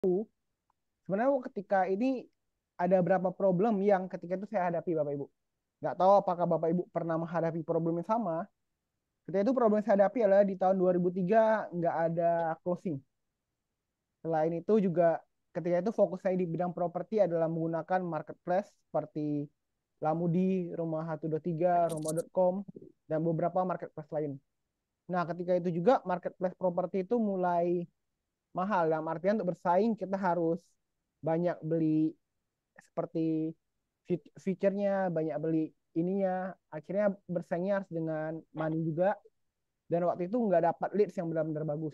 Sebenarnya ketika ini ada beberapa problem yang ketika itu saya hadapi Bapak Ibu. Nggak tahu apakah Bapak Ibu pernah menghadapi problem yang sama. Ketika itu problem yang saya hadapi adalah di tahun 2003 nggak ada closing. Selain itu juga ketika itu fokus saya di bidang properti adalah menggunakan marketplace seperti Lamudi, Rumah123, Rumah.com, dan beberapa marketplace lain. Nah, ketika itu juga marketplace properti itu mulai mahal. Dalam artian untuk bersaing kita harus banyak beli seperti fiturnya, banyak beli ininya. Akhirnya bersaingnya harus dengan money juga. Dan waktu itu nggak dapat leads yang benar-benar bagus.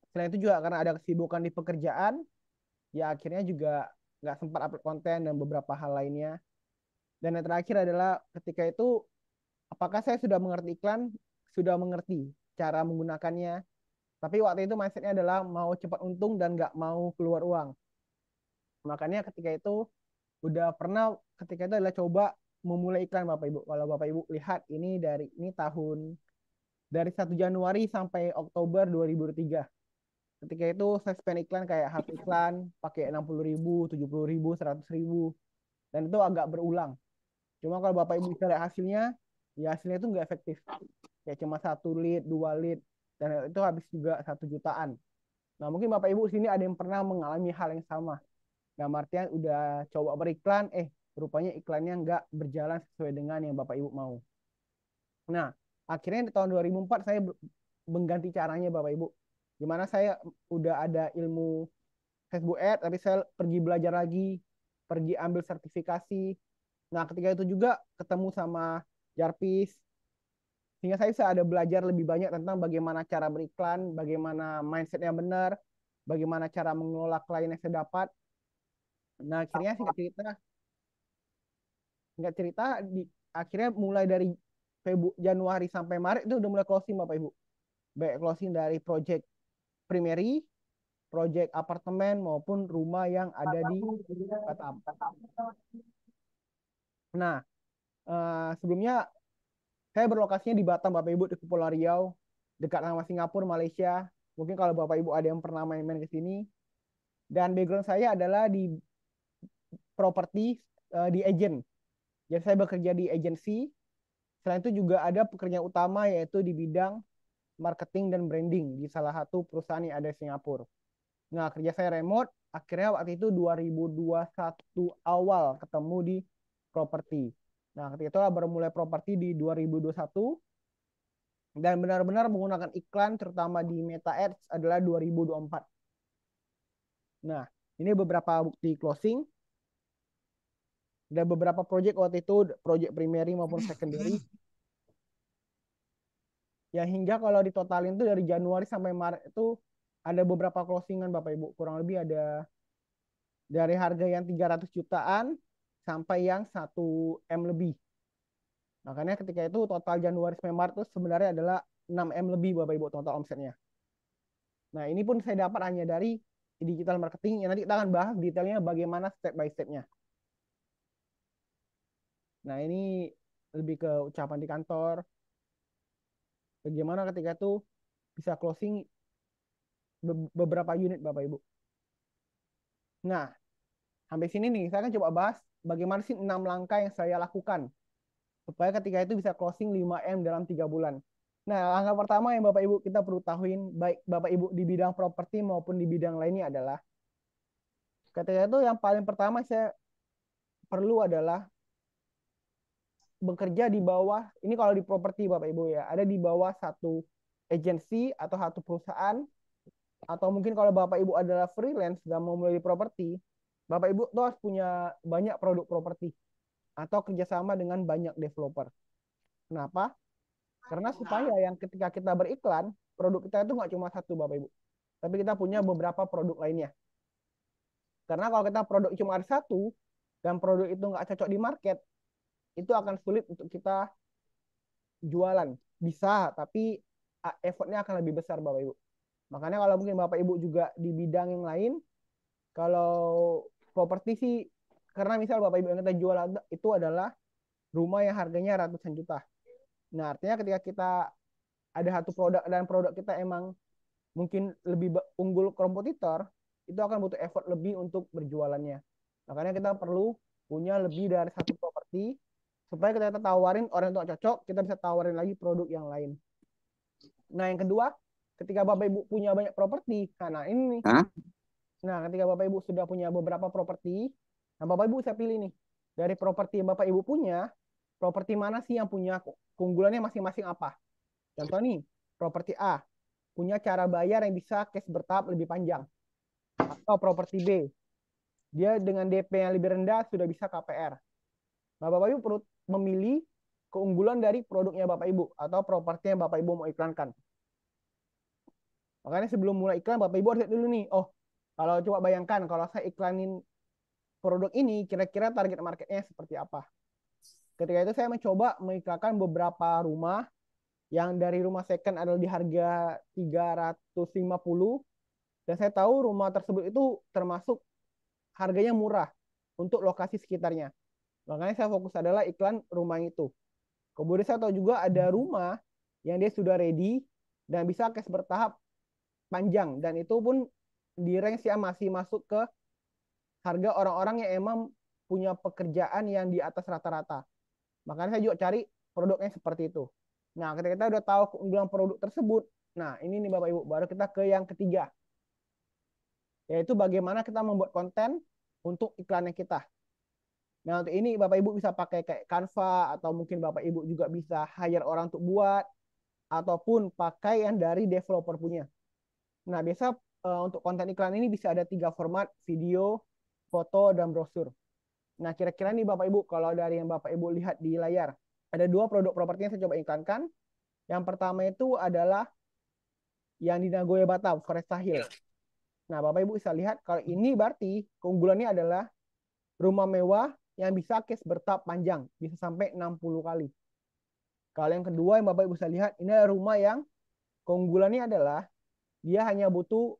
Selain itu juga karena ada kesibukan di pekerjaan, ya akhirnya juga nggak sempat upload konten dan beberapa hal lainnya. Dan yang terakhir adalah ketika itu, apakah saya sudah mengerti iklan, sudah mengerti cara menggunakannya, tapi waktu itu mindsetnya adalah mau cepat untung dan nggak mau keluar uang. Makanya ketika itu udah pernah ketika itu adalah coba memulai iklan Bapak Ibu. Kalau Bapak Ibu lihat ini tahun dari 1 Januari sampai Oktober 2023. Ketika itu saya spend iklan kayak harus iklan pakai 60.000, 70.000, 100.000, dan itu agak berulang. Cuma kalau Bapak Ibu bisa lihat hasilnya, ya hasilnya itu nggak efektif. Kayak cuma 1 lead, 2 lead, dan itu habis juga 1 jutaan. Nah mungkin Bapak Ibu sini ada yang pernah mengalami hal yang sama. Nah artian udah coba beriklan, rupanya iklannya nggak berjalan sesuai dengan yang Bapak Ibu mau. Nah akhirnya di tahun 2004 saya mengganti caranya Bapak Ibu. Gimana saya udah ada ilmu Facebook Ad, tapi saya pergi belajar lagi, pergi ambil sertifikasi. Nah, ketika itu juga ketemu sama Jarvis, sehingga saya bisa ada belajar lebih banyak tentang bagaimana cara beriklan, bagaimana mindset yang benar, bagaimana cara mengelola klien yang saya dapat. Nah, akhirnya singkat cerita di akhirnya mulai dari Januari sampai Maret itu udah mulai closing Bapak Ibu. Baik closing dari project primary, project apartemen maupun rumah yang ada di Batam. Nah, sebelumnya saya berlokasinya di Batam, Bapak Ibu, di Kepulauan Riau, dekat sama Singapura, Malaysia. Mungkin kalau Bapak Ibu ada yang pernah main-main ke sini. Dan background saya adalah di properti, di agent. Jadi saya bekerja di agensi. Selain itu juga ada pekerjaan utama yaitu di bidang marketing dan branding di salah satu perusahaan yang ada di Singapura. Nah, kerja saya remote. Akhirnya waktu itu 2021 awal ketemu di properti. Nah, ketika itu baru mulai properti di 2021 dan benar-benar menggunakan iklan terutama di Meta Ads adalah 2024. Nah, ini beberapa bukti closing dan beberapa project waktu itu, project primary maupun secondary. Ya hingga kalau ditotalin tuh dari Januari sampai Maret itu ada beberapa closingan Bapak Ibu. Kurang lebih ada dari harga yang 300 jutaan sampai yang 1 M lebih. Makanya ketika itu total Januari sampai Maret itu sebenarnya adalah 6 M lebih Bapak Ibu total omsetnya. Nah, ini pun saya dapat hanya dari digital marketing yang nanti kita akan bahas detailnya bagaimana step by stepnya. Nah, ini lebih ke ucapan di kantor, bagaimana ketika itu bisa closing beberapa unit Bapak Ibu. Nah, sampai sini nih, saya akan coba bahas bagaimana sih 6 langkah yang saya lakukan supaya ketika itu bisa closing 5 M dalam 3 bulan. Nah, langkah pertama yang Bapak Ibu kita perlu tahuin, baik Bapak Ibu di bidang properti maupun di bidang lainnya adalah, ketika itu yang paling pertama saya perlu adalah bekerja di bawah, ini kalau di properti Bapak Ibu ya, ada di bawah satu agensi atau satu perusahaan, atau mungkin kalau Bapak Ibu adalah freelance dan mau mulai di properti, Bapak Ibu tuh harus punya banyak produk properti atau kerjasama dengan banyak developer. Kenapa? Karena supaya yang ketika kita beriklan, produk kita itu nggak cuma satu Bapak Ibu, tapi kita punya beberapa produk lainnya. Karena kalau kita produk cuma ada satu, dan produk itu nggak cocok di market, itu akan sulit untuk kita jualan. Bisa, tapi effortnya akan lebih besar Bapak Ibu. Makanya kalau mungkin Bapak Ibu juga di bidang yang lain, kalau properti sih, karena misal Bapak Ibu yang kita jual itu adalah rumah yang harganya ratusan juta. Nah, artinya ketika kita ada satu produk dan produk kita emang mungkin lebih unggul kompetitor, itu akan butuh effort lebih untuk berjualannya. Makanya kita perlu punya lebih dari satu properti supaya kita tawarin orang yang cocok, kita bisa tawarin lagi produk yang lain. Nah, yang kedua, ketika Bapak Ibu punya banyak properti, nah ini nih. Hah? Nah, ketika Bapak Ibu sudah punya beberapa properti, nah Bapak Ibu bisa pilih nih, dari properti yang Bapak Ibu punya, properti mana sih yang punya keunggulannya masing-masing apa. Contoh nih, properti A, punya cara bayar yang bisa cash bertahap lebih panjang. Atau properti B, dia dengan DP yang lebih rendah sudah bisa KPR. Nah, Bapak Ibu perlu memilih keunggulan dari produknya Bapak Ibu atau properti yang Bapak Ibu mau iklankan. Makanya sebelum mulai iklan, Bapak Ibu harus lihat dulu nih, oh, kalau coba bayangkan, kalau saya iklanin produk ini, kira-kira target marketnya seperti apa. Ketika itu saya mencoba mengiklankan beberapa rumah, yang dari rumah second adalah di harga 350, dan saya tahu rumah tersebut itu termasuk harganya murah untuk lokasi sekitarnya. Makanya saya fokus adalah iklan rumah itu. Kemudian saya tahu juga ada rumah yang dia sudah ready dan bisa cash bertahap panjang, dan itu pun di range yang masih masuk ke harga orang-orang yang emang punya pekerjaan yang di atas rata-rata. Makanya saya juga cari produknya seperti itu. Nah, ketika kita udah tahu keunggulan produk tersebut, nah ini nih Bapak Ibu, baru kita ke yang ketiga, yaitu bagaimana kita membuat konten untuk iklannya kita. Nah, untuk ini Bapak Ibu bisa pakai kayak Canva, atau mungkin Bapak Ibu juga bisa hire orang untuk buat, ataupun pakai yang dari developer punya. Nah, biasa untuk konten iklan ini bisa ada 3 format, video, foto, dan brosur. Nah, kira-kira nih Bapak Ibu, kalau dari yang Bapak Ibu lihat di layar, ada 2 produk properti yang saya coba iklankan. Yang pertama itu adalah yang di Nagoya Batam, Foresta Hill. Nah, Bapak Ibu bisa lihat kalau ini berarti keunggulannya adalah rumah mewah yang bisa cash bertahap panjang, bisa sampai 60 kali. Kalau yang kedua yang Bapak Ibu bisa lihat, ini adalah rumah yang keunggulannya adalah dia hanya butuh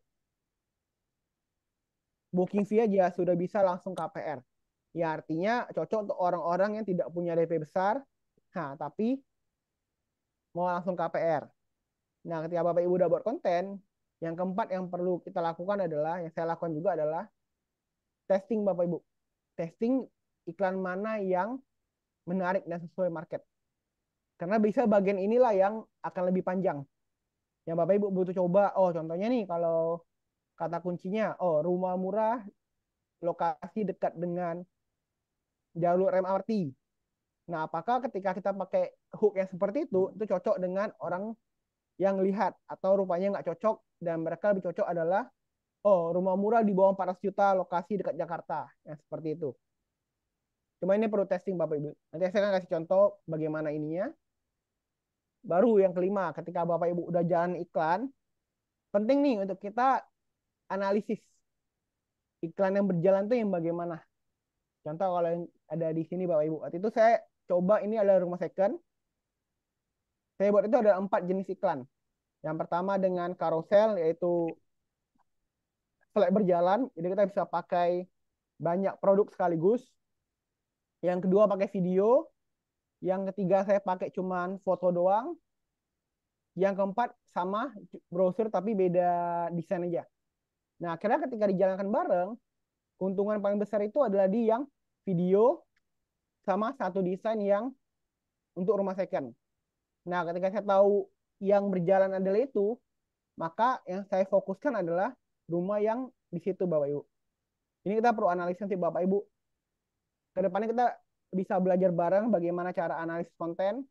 booking fee aja sudah bisa langsung KPR. Ya artinya cocok untuk orang-orang yang tidak punya DP besar, nah tapi mau langsung KPR. Nah, ketika Bapak Ibu udah buat konten, yang keempat yang perlu kita lakukan adalah, yang saya lakukan juga adalah testing Bapak Ibu. Testing iklan mana yang menarik dan sesuai market. Karena bisa bagian inilah yang akan lebih panjang. Yang Bapak Ibu butuh coba, oh contohnya nih kalau kata kuncinya, oh rumah murah, lokasi dekat dengan jalur MRT. Nah, apakah ketika kita pakai hook yang seperti itu cocok dengan orang yang lihat, atau rupanya nggak cocok dan mereka lebih cocok adalah, oh rumah murah di bawah 400 juta lokasi dekat Jakarta, yang seperti itu. Cuma ini perlu testing Bapak Ibu. Nanti saya akan kasih contoh bagaimana ininya. Baru yang kelima, ketika Bapak Ibu udah jalan iklan, penting nih untuk kita analisis iklan yang berjalan tuh yang bagaimana. Contoh kalau yang ada di sini Bapak Ibu. Waktu itu saya coba, ini adalah rumah second. Saya buat itu ada 4 jenis iklan. Yang pertama dengan carousel, yaitu flat berjalan. Jadi kita bisa pakai banyak produk sekaligus. Yang kedua pakai video. Yang ketiga saya pakai cuman foto doang. Yang keempat sama browser tapi beda desain aja. Nah, akhirnya ketika dijalankan bareng, keuntungan paling besar itu adalah di yang video sama satu desain yang untuk rumah second. Nah, ketika saya tahu yang berjalan adalah itu, maka yang saya fokuskan adalah rumah yang di situ Bapak Ibu. Ini kita perlu analisis nanti Bapak Ibu. Kedepannya kita bisa belajar bareng bagaimana cara analisis konten.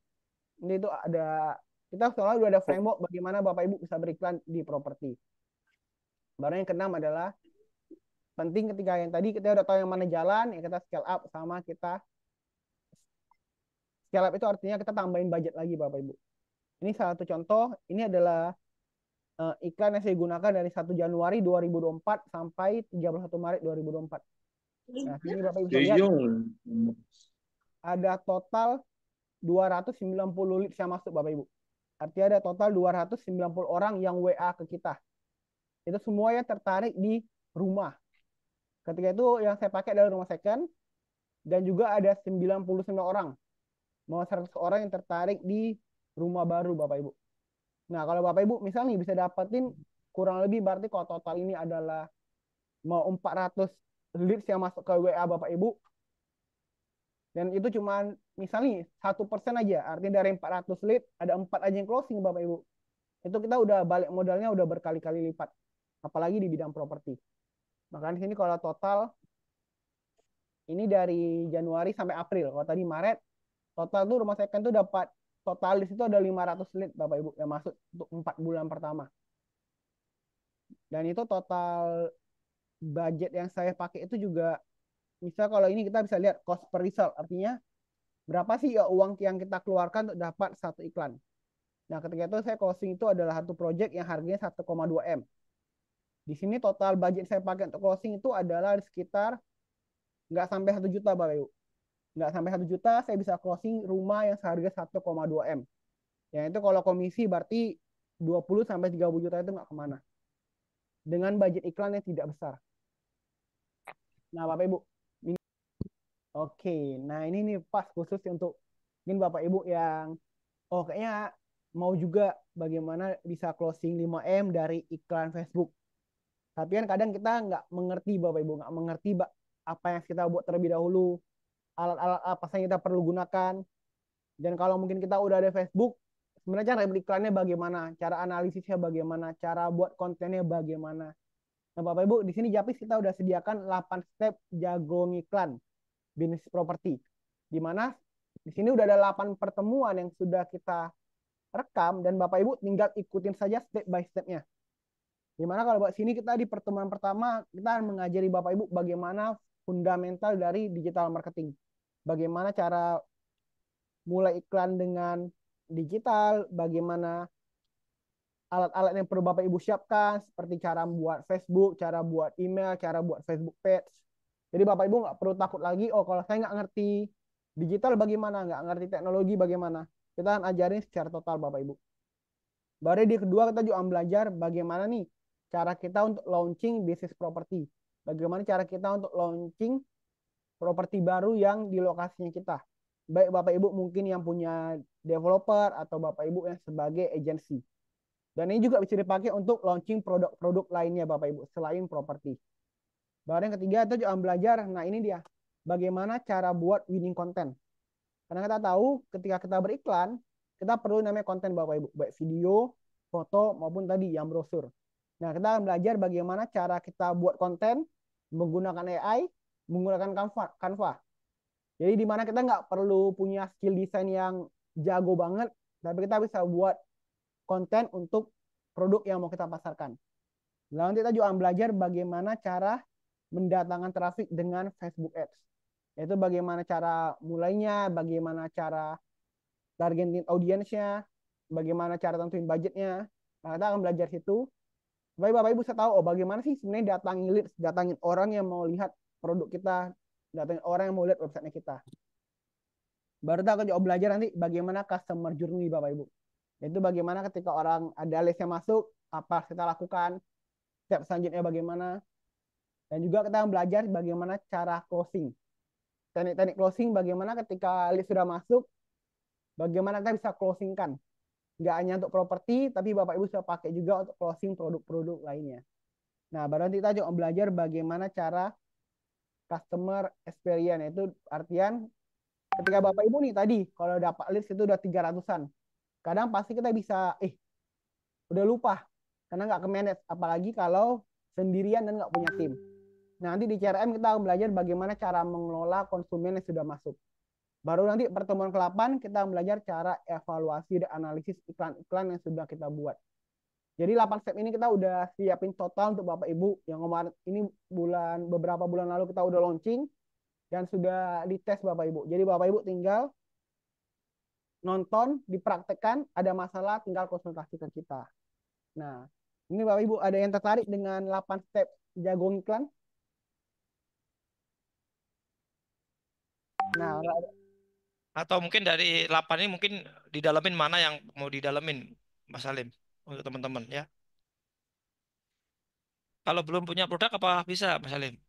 Ini itu ada, kita soalnya udah ada framework bagaimana Bapak Ibu bisa beriklan di properti. Baru yang keenam adalah penting ketika yang tadi kita udah tahu yang mana jalan, ya kita scale up, sama kita scale up itu artinya kita tambahin budget lagi Bapak Ibu. Ini salah satu contoh, ini adalah iklan yang saya gunakan dari 1 Januari 2024 sampai 31 Maret 2024. Nah, sini Bapak Ibu bisa lihat ada total 290 leads yang masuk Bapak Ibu. Artinya ada total 290 orang yang WA ke kita. Itu semuanya tertarik di rumah. Ketika itu yang saya pakai adalah rumah second, dan juga ada 99 orang, mau 100 orang yang tertarik di rumah baru Bapak Ibu. Nah, kalau Bapak Ibu misalnya bisa dapetin kurang lebih, berarti kalau total ini adalah mau 400 leads yang masuk ke WA Bapak Ibu, dan itu cuma misalnya 1% aja, artinya dari 400 lead ada 4 aja yang closing Bapak Ibu. Itu kita udah balik modalnya udah berkali-kali lipat, apalagi di bidang properti. Makanya di sini kalau total ini dari Januari sampai April. Kalau tadi Maret, total tuh rumah second tuh dapat total di situ ada 500 lead Bapak Ibu yang masuk untuk 4 bulan pertama. Dan itu total budget yang saya pakai itu juga, misal kalau ini kita bisa lihat cost per result, artinya berapa sih ya uang yang kita keluarkan untuk dapat satu iklan. Nah, ketika itu saya closing itu adalah satu project yang harganya 1,2 M. Di sini total budget saya pakai untuk closing itu adalah sekitar nggak sampai 1 juta Bapak Ibu. Nggak sampai 1 juta saya bisa closing rumah yang seharga 1,2 M. Yang itu kalau komisi berarti 20 sampai 30 juta itu nggak kemana. Dengan budget iklan yang tidak besar. Nah, Bapak Ibu. Oke, nah ini nih pas khusus untuk mungkin Bapak Ibu yang kayaknya mau juga bagaimana bisa closing 5M dari iklan Facebook. Tapi kan kadang kita nggak mengerti Bapak Ibu, nggak mengerti apa yang kita buat terlebih dahulu, alat-alat apa yang kita perlu gunakan. Dan kalau mungkin kita udah ada Facebook, sebenarnya cara iklannya bagaimana, cara analisisnya bagaimana, cara buat kontennya bagaimana. Nah, Bapak Ibu, di sini Japis kita udah sediakan 8 step jago ngiklan bisnis properti. Di mana di sini udah ada 8 pertemuan yang sudah kita rekam dan Bapak Ibu tinggal ikutin saja step by stepnya. Dimana kalau buat sini kita di pertemuan pertama kita mengajari Bapak Ibu bagaimana fundamental dari digital marketing. Bagaimana cara mulai iklan dengan digital, bagaimana alat-alat yang perlu Bapak Ibu siapkan, seperti cara buat Facebook, cara buat email, cara buat Facebook page. Jadi Bapak Ibu nggak perlu takut lagi, oh kalau saya nggak ngerti digital bagaimana, nggak ngerti teknologi bagaimana. Kita akan ajarin secara total Bapak Ibu. Baru di kedua kita juga belajar bagaimana nih cara kita untuk launching bisnis properti. Bagaimana cara kita untuk launching properti baru yang di lokasinya kita. Baik Bapak Ibu mungkin yang punya developer atau Bapak Ibu yang sebagai agensi. Dan ini juga bisa dipakai untuk launching produk-produk lainnya Bapak Ibu selain properti. Baru yang ketiga kita juga belajar, nah ini dia, bagaimana cara buat winning content. Karena kita tahu ketika kita beriklan, kita perlu namanya konten Bapak Ibu, baik video, foto maupun tadi yang brosur. Nah, kita akan belajar bagaimana cara kita buat konten menggunakan AI, menggunakan Canva. Jadi di mana kita nggak perlu punya skill desain yang jago banget, tapi kita bisa buat konten untuk produk yang mau kita pasarkan. Lalu kita juga belajar bagaimana cara mendatangkan traffic dengan Facebook Ads. Yaitu bagaimana cara mulainya, bagaimana cara targeting audiensnya, bagaimana cara tentuin budgetnya. Nah, kita akan belajar situ. Supaya Bapak Ibu bisa tahu, oh bagaimana sih sebenarnya datangin leads, datangin orang yang mau lihat produk kita, datangin orang yang mau lihat website kita. Baru kita akan juga belajar nanti bagaimana customer journey Bapak Ibu. Yaitu bagaimana ketika orang ada list yang masuk, apa kita lakukan, step selanjutnya bagaimana. Dan juga kita akan belajar bagaimana cara closing. Teknik-teknik closing bagaimana ketika list sudah masuk, bagaimana kita bisa closingkan. Nggak hanya untuk properti, tapi Bapak Ibu bisa pakai juga untuk closing produk-produk lainnya. Nah, baru nanti kita juga belajar bagaimana cara customer experience. Itu artian ketika Bapak Ibu nih tadi, kalau dapat list itu udah 300-an. Kadang pasti kita bisa, udah lupa. Karena nggak ke-manage. Apalagi kalau sendirian dan nggak punya tim. Nah, nanti di CRM kita akan belajar bagaimana cara mengelola konsumen yang sudah masuk. Baru nanti pertemuan ke-8 kita belajar cara evaluasi dan analisis iklan-iklan yang sudah kita buat. Jadi 8 step ini kita udah siapin total untuk Bapak Ibu yang kemarin ini beberapa bulan lalu kita udah launching dan sudah dites Bapak Ibu. Jadi Bapak Ibu tinggal nonton, dipraktekkan, ada masalah tinggal konsultasi ke kita. Nah, ini Bapak Ibu ada yang tertarik dengan 8 step jago iklan? Nah, Atau mungkin dari 8 ini mungkin didalamin mana yang mau didalamin, Mas Salim, untuk teman-teman ya. Kalau belum punya produk apa bisa, Mas Salim?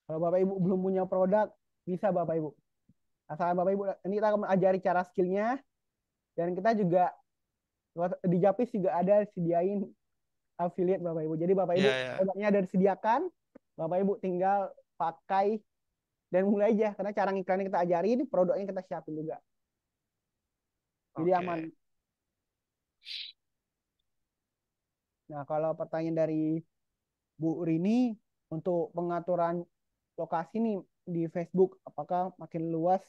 kalau Bapak Ibu belum punya produk, bisa Bapak Ibu. Asal Bapak Ibu, ini kita akan mengajari cara skillnya, dan kita juga di Japis juga ada sediain affiliate Bapak Ibu. Jadi Bapak Ibu Ya, ya. produknya ada disediakan, Bapak Ibu tinggal pakai dan mulai aja. Karena cara ngiklannya kita ajarin, produknya kita siapin juga. Jadi aman. Oke. Nah, kalau pertanyaan dari Bu Rini untuk pengaturan lokasi nih di Facebook, apakah makin luas?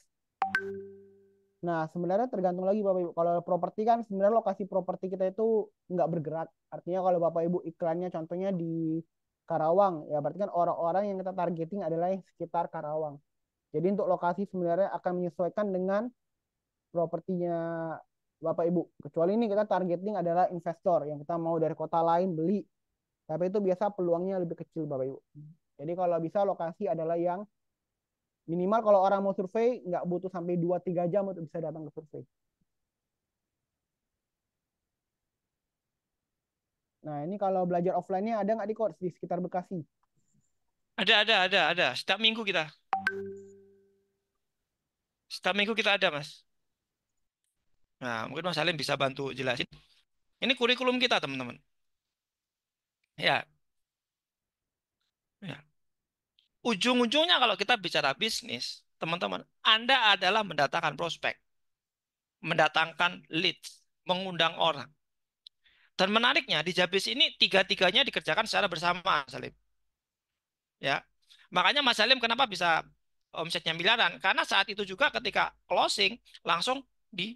Nah, sebenarnya tergantung lagi Bapak Ibu. Kalau properti kan sebenarnya lokasi properti kita itu nggak bergerak. Artinya kalau Bapak Ibu iklannya contohnya di Karawang, ya berarti kan orang-orang yang kita targeting adalah yang sekitar Karawang. Jadi untuk lokasi sebenarnya akan menyesuaikan dengan propertinya Bapak Ibu. Kecuali ini kita targeting adalah investor yang kita mau dari kota lain beli. Tapi itu biasa peluangnya lebih kecil Bapak Ibu. Jadi kalau bisa lokasi adalah yang minimal kalau orang mau survei nggak butuh sampai 2-3 jam untuk bisa datang ke survei. Nah ini kalau belajar offline-nya ada nggak di course di sekitar Bekasi? Ada. Setiap minggu kita. Setiap minggu kita ada, Mas. Nah, mungkin Mas Salim bisa bantu jelasin. Ini kurikulum kita, teman-teman. Ya, ya. Ujung-ujungnya kalau kita bicara bisnis, teman-teman, Anda adalah mendatangkan prospek, mendatangkan leads, mengundang orang. Dan menariknya di Jabis ini tiga-tiganya dikerjakan secara bersama, Mas Salim. Ya, makanya Mas Salim kenapa bisa omsetnya miliaran? Karena saat itu juga ketika closing langsung di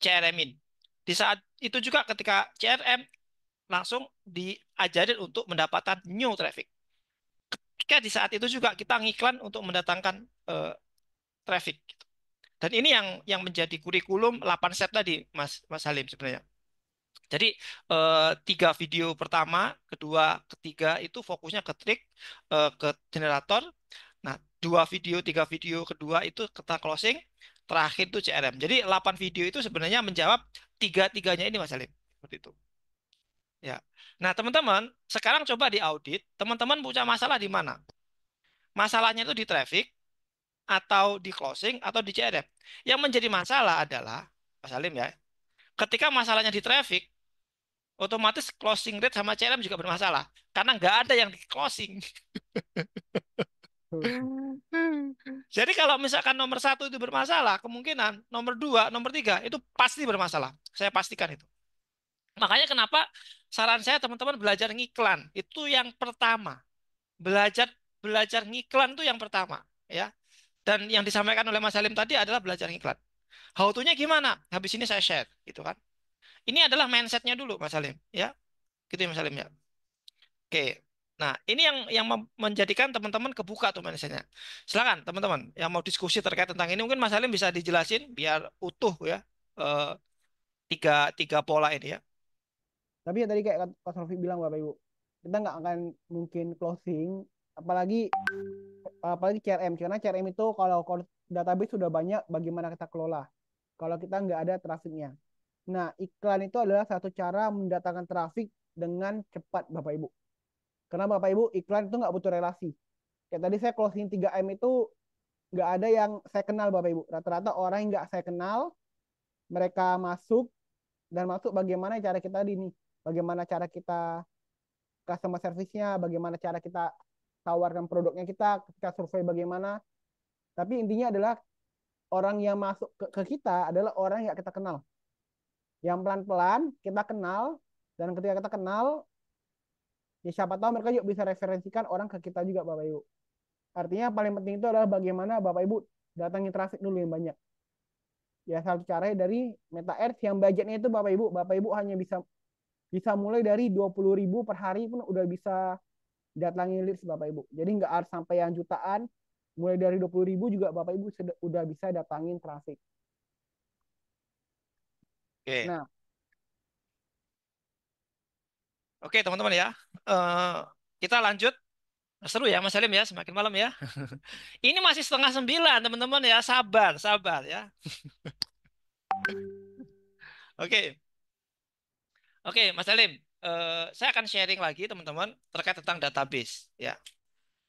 CRM-in. Di saat itu juga ketika CRM langsung diajarin untuk mendapatkan new traffic. Ketika di saat itu juga kita ngiklan untuk mendatangkan eh, traffic. Dan ini yang menjadi kurikulum 8 step tadi, Mas Mas Halim sebenarnya. Jadi 3 video pertama, kedua, ketiga itu fokusnya ke trik, ke generator. Nah, 2 video, 3 video kedua itu kita closing, terakhir itu CRM. Jadi 8 video itu sebenarnya menjawab tiga-tiganya ini Mas Halim. Seperti itu. Ya. Nah, teman-teman, sekarang coba diaudit, teman-teman punya masalah di mana? Masalahnya itu di traffic, atau di closing, atau di CRM. Yang menjadi masalah adalah, Mas Halim ya, ketika masalahnya di traffic, otomatis closing rate sama CRM juga bermasalah. Karena nggak ada yang di closing. Jadi kalau misalkan nomor satu itu bermasalah, kemungkinan nomor dua, nomor tiga itu pasti bermasalah. Saya pastikan itu. Makanya kenapa saran saya teman-teman belajar ngiklan itu yang pertama. Belajar belajar ngiklan itu yang pertama, ya. Dan yang disampaikan oleh Mas Salim tadi adalah belajar ngiklan. How to-nya gimana? Habis ini saya share, gitu kan. Ini adalah mindset-nya dulu, Mas Salim, ya. Gitu ya, Mas Salim ya. Oke. Nah, ini yang menjadikan teman-teman kebuka tuh mindset-nya. Silakan, teman-teman, yang mau diskusi terkait tentang ini mungkin Mas Salim bisa dijelasin biar utuh ya. eh, tiga tiga pola ini ya. Tapi ya tadi kayak Kak Sofi bilang Bapak Ibu, kita nggak akan mungkin closing, apalagi apalagi CRM. Karena CRM itu kalau database sudah banyak, bagaimana kita kelola? Kalau kita nggak ada trafiknya. Nah, iklan itu adalah satu cara mendatangkan trafik dengan cepat Bapak Ibu. Karena Bapak Ibu iklan itu nggak butuh relasi. Kayak tadi saya closing 3M itu nggak ada yang saya kenal Bapak Ibu. Rata-rata orang yang nggak saya kenal, mereka masuk dan masuk bagaimana cara kita di ini, bagaimana cara kita customer service-nya, bagaimana cara kita tawarkan produknya kita, ketika survei bagaimana. Tapi intinya adalah orang yang masuk ke kita adalah orang yang kita kenal. Yang pelan-pelan kita kenal, dan ketika kita kenal, ya siapa tahu mereka juga bisa referensikan orang ke kita juga Bapak Ibu. Artinya paling penting itu adalah bagaimana Bapak Ibu datangi traffic dulu yang banyak. Ya satu cara dari Meta Ads yang budgetnya itu Bapak Ibu hanya bisa bisa mulai dari 20.000 per hari pun udah bisa datangi leads Bapak Ibu. Jadi nggak harus sampai yang jutaan, mulai dari 20.000 juga Bapak Ibu udah bisa datangin traffic. Oke. Nah, Oke, teman-teman ya. Eh, kita lanjut. Seru ya Mas Salim ya, semakin malam ya. Ini masih 8:30, teman-teman ya. Sabar, sabar ya. Oke, oke, Mas Salim. Saya akan sharing lagi teman-teman terkait tentang database ya,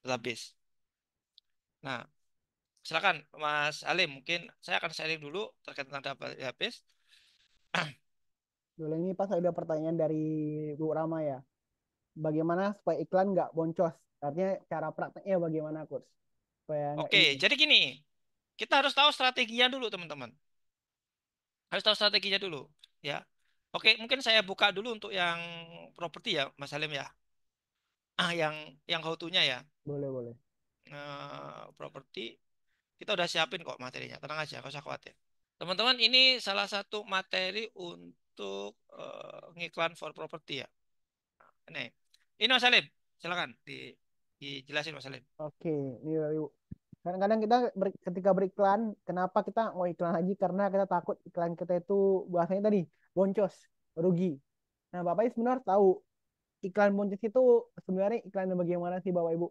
database. Nah, silakan Mas Salim. Mungkin saya akan sharing dulu terkait tentang database. Dulu ini pas ada pertanyaan dari Bu Rama ya. Bagaimana supaya iklan nggak boncos? Artinya cara prakteknya bagaimana, Coach? Supaya nggak Oke, ini. jadi gini, kita harus tahu strateginya dulu, teman-teman. Harus tahu strateginya dulu, ya. Oke, mungkin saya buka dulu untuk yang properti ya, Mas Salim ya. Yang how to-nya ya. Boleh, boleh. Properti kita udah siapin kok materinya, tenang aja, nggak usah khawatir. Teman-teman, ini salah satu materi untuk ngiklan for property ya. Ini Mas Salim, silakan dijelasin Mas Salim. Oke, ini Ibu. Kadang-kadang kita ketika beriklan, kenapa kita mau iklan lagi? Karena kita takut iklan kita itu bahasanya tadi boncos, rugi. Nah, Bapak Ibu sebenarnya tahu iklan boncos itu sebenarnya iklan yang bagaimana sih Bapak Ibu?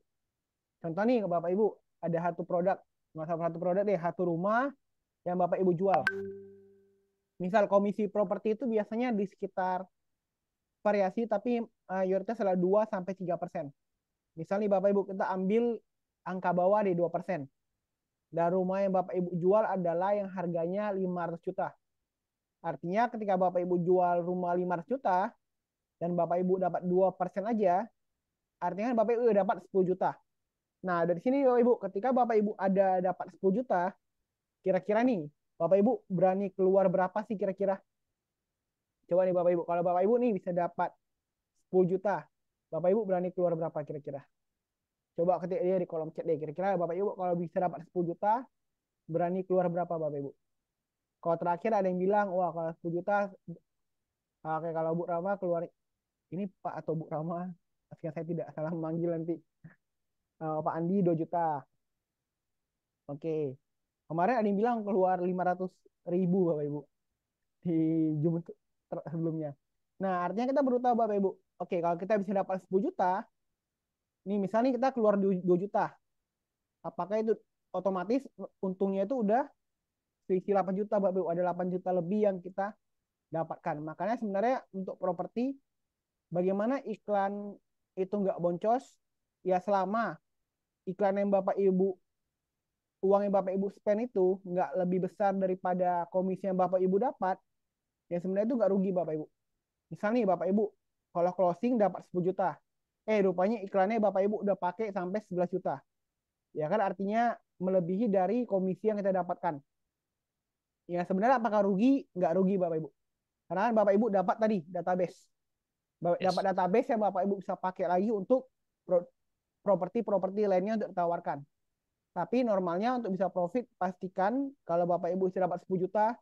Contoh nih Bapak Ibu, ada satu produk, masalah satu produk deh, satu rumah yang Bapak Ibu jual. Misal komisi properti itu biasanya di sekitar variasi tapi mayoritas adalah 2 sampai 3%. Misal nih Bapak Ibu kita ambil angka bawah di 2%. Dan rumah yang Bapak Ibu jual adalah yang harganya 500 juta. Artinya ketika Bapak Ibu jual rumah 500 juta dan Bapak Ibu dapat 2% aja, artinya kan Bapak Ibu dapat 10 juta. Nah, dari sini Bapak Ibu, ketika Bapak Ibu ada dapat 10 juta, kira-kira nih, Bapak Ibu berani keluar berapa sih kira-kira? Coba nih Bapak Ibu, kalau Bapak Ibu nih bisa dapat 10 juta, Bapak Ibu berani keluar berapa kira-kira? Coba ketik dia di kolom chat deh, kira-kira Bapak Ibu kalau bisa dapat 10 juta, berani keluar berapa Bapak Ibu? Kalau terakhir ada yang bilang, wah kalau 10 juta, oke kalau Bu Rama keluar, ini Pak atau Bu Rama, pastikan saya tidak salah memanggil nanti. Pak Andi 2 juta, oke. Kemarin ada yang bilang keluar 500 ribu Bapak Ibu di Jum sebelumnya. Nah, artinya kita perlu tahu Bapak Ibu. Oke, kalau kita bisa dapat 10 juta, nih misalnya kita keluar 2 juta, apakah itu otomatis untungnya itu udah selisih 8 juta Bapak Ibu, ada 8 juta lebih yang kita dapatkan. Makanya sebenarnya untuk properti bagaimana iklan itu nggak boncos, ya selama iklan yang Bapak Ibu, uang yang Bapak Ibu spend itu nggak lebih besar daripada komisi yang Bapak Ibu dapat, ya sebenarnya itu nggak rugi Bapak Ibu. Misal nih Bapak Ibu, kalau closing dapat 10 juta, rupanya iklannya Bapak Ibu udah pakai sampai 11 juta. Ya kan artinya melebihi dari komisi yang kita dapatkan. Ya sebenarnya apakah rugi? Nggak rugi Bapak Ibu. Karena kan Bapak Ibu dapat tadi database. Dapat Yes. database yang Bapak Ibu bisa pakai lagi untuk properti-properti lainnya untuk ditawarkan. Tapi normalnya untuk bisa profit, pastikan kalau Bapak Ibu bisa dapat 10 juta,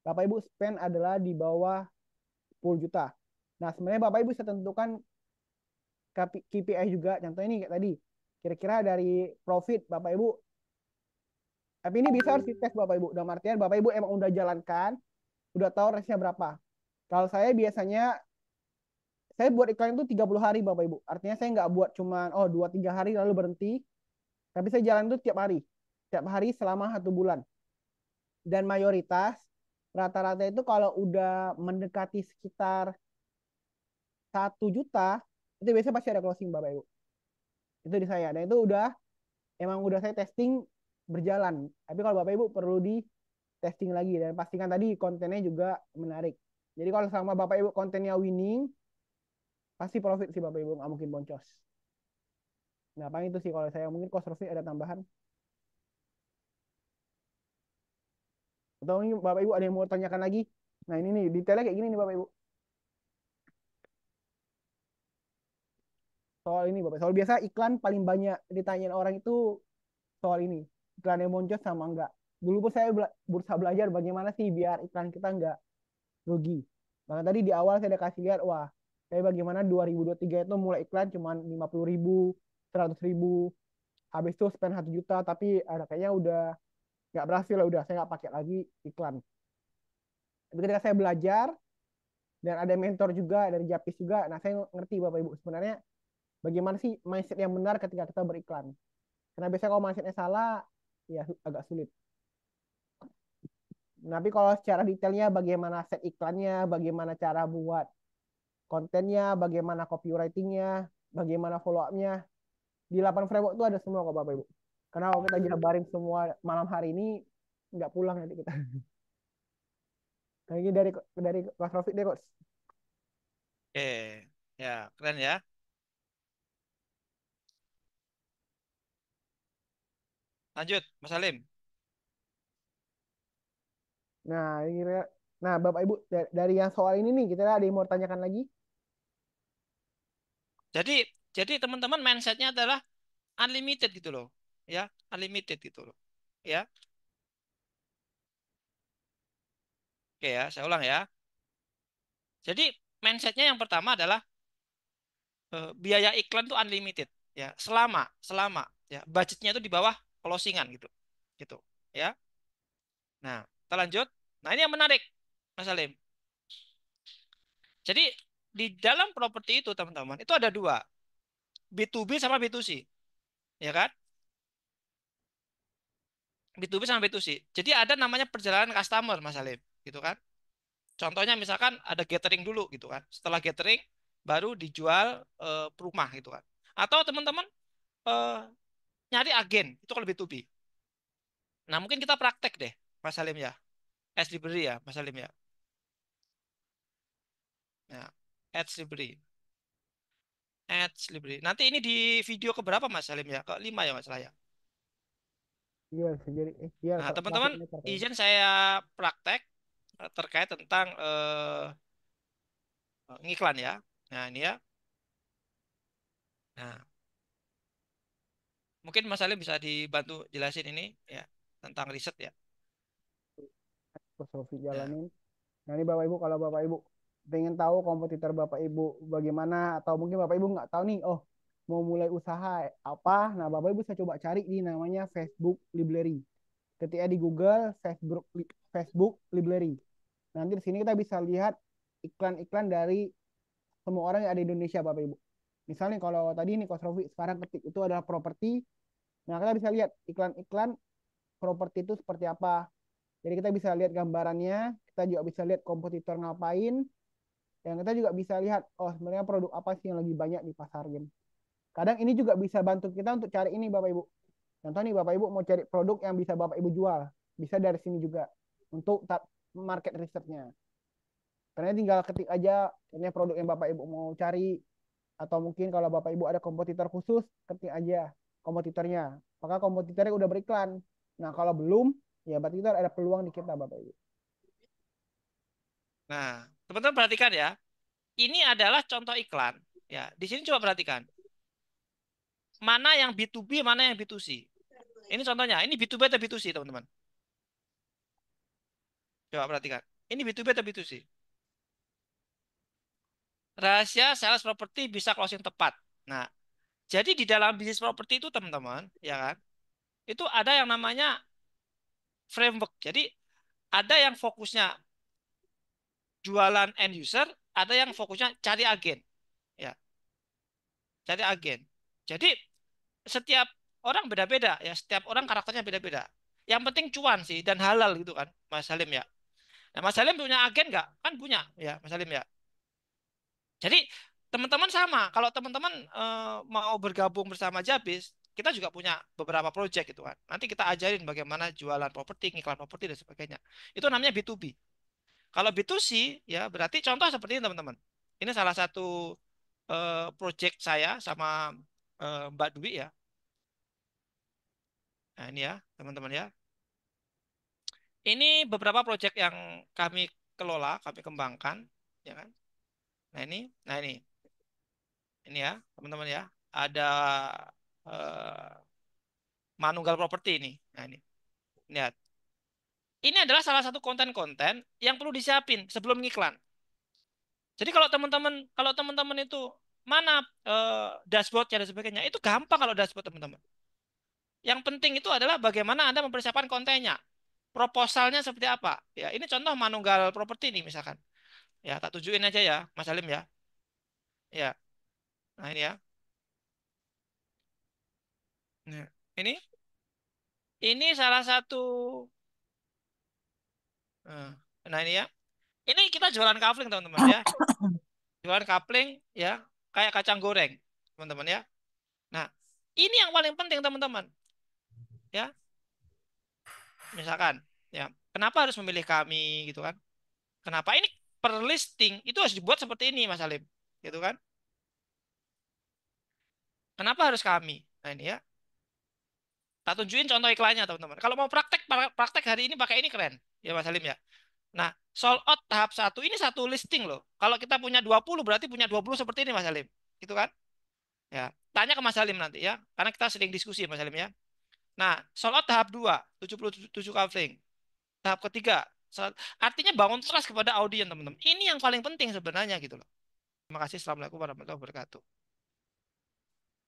Bapak Ibu spend adalah di bawah 10 juta. Nah, sebenarnya Bapak Ibu bisa tentukan KPI juga. Contohnya ini kayak tadi. Kira-kira dari profit Bapak Ibu. Tapi ini bisa harus dites Bapak Ibu. Dalam artian Bapak Ibu emang udah jalankan, udah tahu resnya berapa. Kalau saya biasanya, saya buat iklan itu 30 hari Bapak Ibu. Artinya saya nggak buat cuma, oh 2-3 hari lalu berhenti. Tapi saya jalan itu tiap hari. Tiap hari selama 1 bulan. Dan mayoritas, rata-rata itu kalau udah mendekati sekitar 1 juta, itu biasanya pasti ada closing Bapak Ibu. Itu di saya. Dan itu emang udah saya testing berjalan. Tapi kalau Bapak Ibu perlu di testing lagi dan pastikan tadi kontennya juga menarik. Jadi kalau sama Bapak Ibu kontennya winning, pasti profit sih Bapak Ibu, nggak mungkin boncos. Nah, paling itu sih kalau saya mungkin cost profit ada tambahan. Atau ini Bapak Ibu ada yang mau tanyakan lagi? Nah ini nih detailnya kayak gini nih Bapak Ibu. Soal ini Bapak. Soal biasa iklan paling banyak ditanyain orang itu soal ini. Iklan yang boncos sama enggak. Dulu pun saya berusaha belajar bagaimana sih biar iklan kita enggak rugi. Nah tadi di awal saya udah kasih lihat, wah kayak bagaimana 2023 itu mulai iklan cuma 50 ribu, 100 ribu. Habis itu spend 1 juta, tapi ada kayaknya udah nggak berhasil lah, udah saya nggak pakai lagi iklan. Tapi ketika saya belajar, dan ada mentor juga dari Japis juga, nah saya ngerti Bapak Ibu sebenarnya bagaimana sih mindset yang benar ketika kita beriklan. Karena biasanya kalau mindsetnya salah, ya agak sulit. Tapi kalau secara detailnya bagaimana set iklannya, bagaimana cara buat kontennya, bagaimana copywritingnya, bagaimana follow up-nya, di 8 framework itu ada semua kok Bapak Ibu. Karena kalau kita jabarin semua malam hari ini, nggak pulang nanti kita. Lagi dari Mas Rofik deh, Coach. Oke, ya keren ya. Lanjut, Mas Salim. Nah, nah, Bapak Ibu dari yang soal ini nih, kita ada yang mau tanyakan lagi? Jadi, jadi teman-teman mindsetnya adalah unlimited gitu loh, ya, unlimited gitu loh, ya. Oke ya, saya ulang ya. Jadi mindsetnya yang pertama adalah biaya iklan tuh unlimited, ya, selama selama ya budgetnya itu di bawah closingan gitu, gitu, ya. Nah, kita lanjut. Nah, ini yang menarik, Mas Salim. Jadi di dalam properti itu teman-teman itu ada dua, B2B sama B2C, ya kan? B2B sama B2C. Jadi ada namanya perjalanan customer, Mas Salim, gitu kan? Contohnya misalkan ada gathering dulu gitu kan. Setelah gathering baru dijual rumah gitu kan. Atau teman-teman eh, nyari agen, itu kalau B2B. Nah, mungkin kita praktek deh, Mas Salim ya. Ads Library ya, Mas Salim ya. Ya, Ads Library. Ads Library. Nanti ini di video keberapa Mas Salim ya? Kelima ya Mas ya. Iya, jadi, iya, Nah, masuk teman-teman ini terkait. izin saya praktek terkait tentang ngiklan ya. Nah, ini ya. Nah, mungkin Mas Salim bisa dibantu jelasin ini ya tentang riset ya. Coach Rofik Nah, jalanin. Nah, ini Bapak Ibu, kalau Bapak Ibu pengen tahu kompetitor Bapak Ibu bagaimana, atau mungkin Bapak Ibu nggak tahu nih, oh mau mulai usaha apa, nah Bapak Ibu bisa coba cari di namanya Facebook Library. Ketika di Google Facebook Library. Nanti di sini kita bisa lihat iklan-iklan dari semua orang yang ada di Indonesia, Bapak Ibu. Misalnya kalau tadi nih Coach Rofi sekarang ketik itu adalah properti, nah kita bisa lihat iklan-iklan properti itu seperti apa. Jadi kita bisa lihat gambarannya, kita juga bisa lihat kompetitor ngapain, dan kita juga bisa lihat, oh sebenarnya produk apa sih yang lagi banyak di pasar game. Kadang ini juga bisa bantu kita untuk cari ini Bapak Ibu. Contoh nih Bapak Ibu mau cari produk yang bisa Bapak Ibu jual, bisa dari sini juga untuk market research-nya. Karena tinggal ketik aja ini produk yang Bapak Ibu mau cari, atau mungkin kalau Bapak Ibu ada kompetitor khusus, ketik aja kompetitornya. Maka kompetitornya udah beriklan. Nah, kalau belum, ya berarti kita ada peluang di kita Bapak Ibu. nah, teman-teman perhatikan ya. Ini adalah contoh iklan. Ya, di sini coba perhatikan. Mana yang B2B, mana yang B2C. Ini contohnya. Ini B2B atau B2C, teman-teman? Coba perhatikan. Ini B2B atau B2C? Rahasia sales properti bisa closing tepat. Nah, jadi di dalam bisnis properti itu, teman-teman, ya kan? Itu ada yang namanya framework. Jadi, ada yang fokusnya jualan end user, ada yang fokusnya cari agen. Ya, cari agen. Jadi, setiap orang beda-beda ya, setiap orang karakternya beda-beda. Yang penting cuan sih dan halal gitu kan, Mas Salim ya. Nah, Mas Salim punya agen nggak? Kan punya ya, Mas Salim ya. Jadi teman-teman sama, kalau teman-teman mau bergabung bersama Jabis, kita juga punya beberapa project gitu kan. Nanti kita ajarin bagaimana jualan properti, iklan properti dan sebagainya. Itu namanya B2B. Kalau B2C ya berarti contoh seperti ini teman-teman. Ini salah satu project saya sama Mbak Dwi ya. Nah, ini ya, teman-teman ya. Ini beberapa proyek yang kami kelola, kami kembangkan, ya kan? Nah ini ya, teman-teman ya. Ada eh, Manunggal Properti ini. Nah ini, lihat. Ini adalah salah satu konten-konten yang perlu disiapin sebelum ngiklan. Jadi kalau teman-teman itu mana dashboardnya dan sebagainya, itu gampang kalau dashboard teman-teman. Yang penting itu adalah bagaimana Anda mempersiapkan kontennya, proposalnya seperti apa. Ya, ini contoh Manunggal Properti nih misalkan. Ya, tak tunjukin aja ya, Mas Salim ya. Ya, nah ini ya. Nah, ini salah satu. eh, Nah ini ya. Ini kita jualan kafling teman-teman ya. Jualan kafling ya, kayak kacang goreng, teman-teman ya. Nah, ini yang paling penting teman-teman. Ya, misalkan ya, kenapa harus memilih kami gitu kan? Kenapa ini per listing itu harus dibuat seperti ini, Mas Alim? Gitu kan? Kenapa harus kami? Nah ini ya. Tak tunjukin contoh iklannya, teman-teman. Kalau mau praktek, praktek hari ini pakai ini keren. Ya, Mas Alim ya. Nah, sold out tahap satu ini satu listing loh. Kalau kita punya 20 berarti punya 20 seperti ini, Mas Alim. Gitu kan? Ya. Tanya ke Mas Alim nanti ya. Karena kita sering diskusi, Mas Alim ya. Nah, sold out tahap 2, 77 kafling. Tahap ketiga, artinya bangun trust kepada audiens, teman-teman. Ini yang paling penting sebenarnya gitu loh. Terima kasih. Assalamualaikum warahmatullahi wabarakatuh.